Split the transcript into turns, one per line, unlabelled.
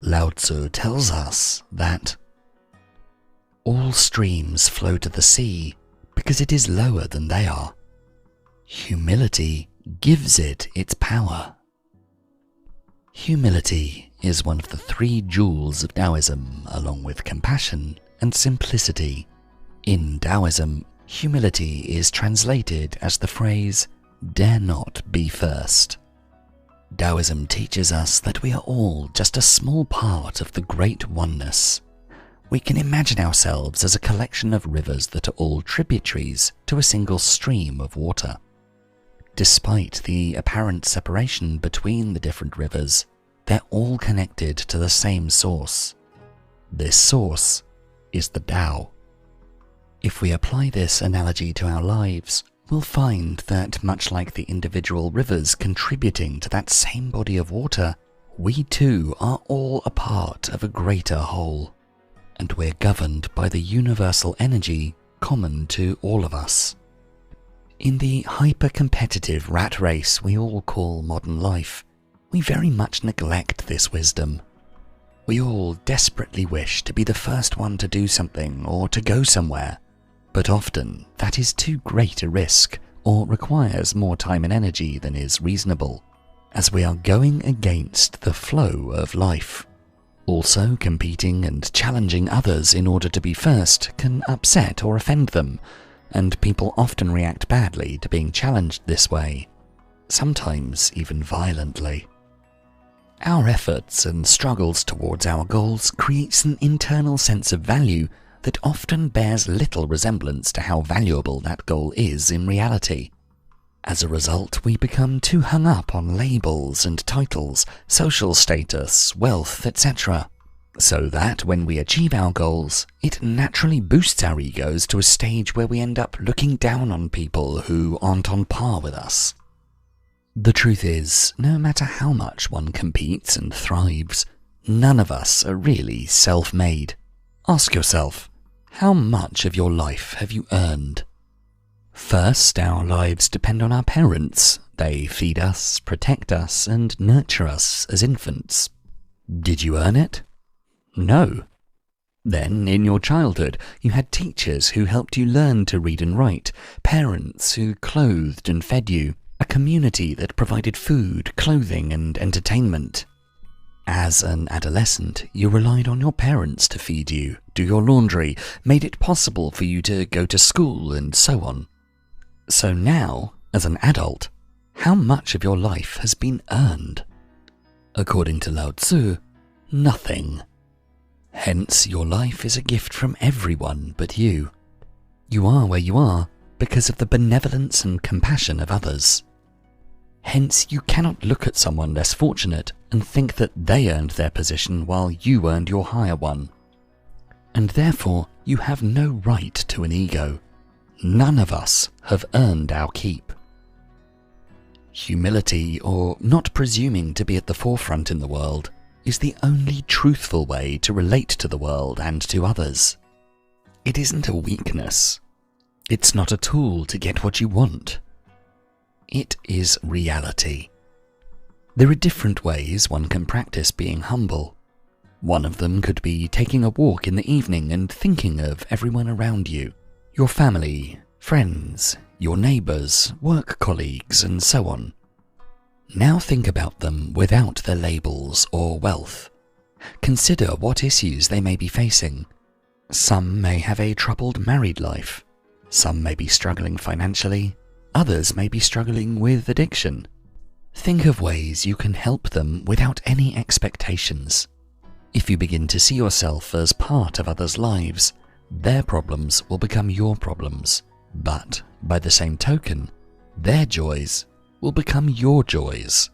Lao Tzu tells us that all streams flow to the sea because it is lower than they are. Humility gives it its power. Humility is one of the three jewels of Taoism, along with compassion and simplicity. In Taoism, humility is translated as the phrase, "dare not be first." Taoism teaches us that we are all just a small part of the great oneness. We can imagine ourselves as a collection of rivers that are all tributaries to a single stream of water. Despite the apparent separation between the different rivers, they're all connected to the same source. This source is the Tao. If we apply this analogy to our lives, we'll find that much like the individual rivers contributing to that same body of water, we too are all a part of a greater whole, and we're governed by the universal energy common to all of us. In the hyper-competitive rat race we all call modern life, we very much neglect this wisdom. We all desperately wish to be the first one to do something or to go somewhere, but often that is too great a risk or requires more time and energy than is reasonable, as we are going against the flow of life. Also, competing and challenging others in order to be first can upset or offend them, and people often react badly to being challenged this way, sometimes even violently. Our efforts and struggles towards our goals creates an internal sense of value that often bears little resemblance to how valuable that goal is in reality. As a result, we become too hung up on labels and titles, social status, wealth, etc., so that when we achieve our goals, it naturally boosts our egos to a stage where we end up looking down on people who aren't on par with us. The truth is, no matter how much one competes and thrives, none of us are really self-made. Ask yourself, how much of your life have you earned? First, our lives depend on our parents. They feed us, protect us, and nurture us as infants. Did you earn it? No. Then, in your childhood, you had teachers who helped you learn to read and write, parents who clothed and fed you, a community that provided food, clothing, and entertainment. As an adolescent, you relied on your parents to feed you, do your laundry, made it possible for you to go to school, and so on. So now, as an adult, how much of your life has been earned? According to Lao Tzu, nothing. Hence, your life is a gift from everyone but you. You are where you are because of the benevolence and compassion of others. Hence, you cannot look at someone less fortunate and think that they earned their position while you earned your higher one. And therefore, you have no right to an ego. None of us have earned our keep. Humility, or not presuming to be at the forefront in the world, is the only truthful way to relate to the world and to others. It isn't a weakness. It's not a tool to get what you want. It is reality. There are different ways one can practice being humble. One of them could be taking a walk in the evening and thinking of everyone around you, your family, friends, your neighbors, work colleagues, and so on. Now think about them without their labels or wealth. Consider what issues they may be facing. Some may have a troubled married life. Some may be struggling financially. Others may be struggling with addiction. Think of ways you can help them without any expectations. If you begin to see yourself as part of others' lives, their problems will become your problems. But, by the same token, their joys will become your joys.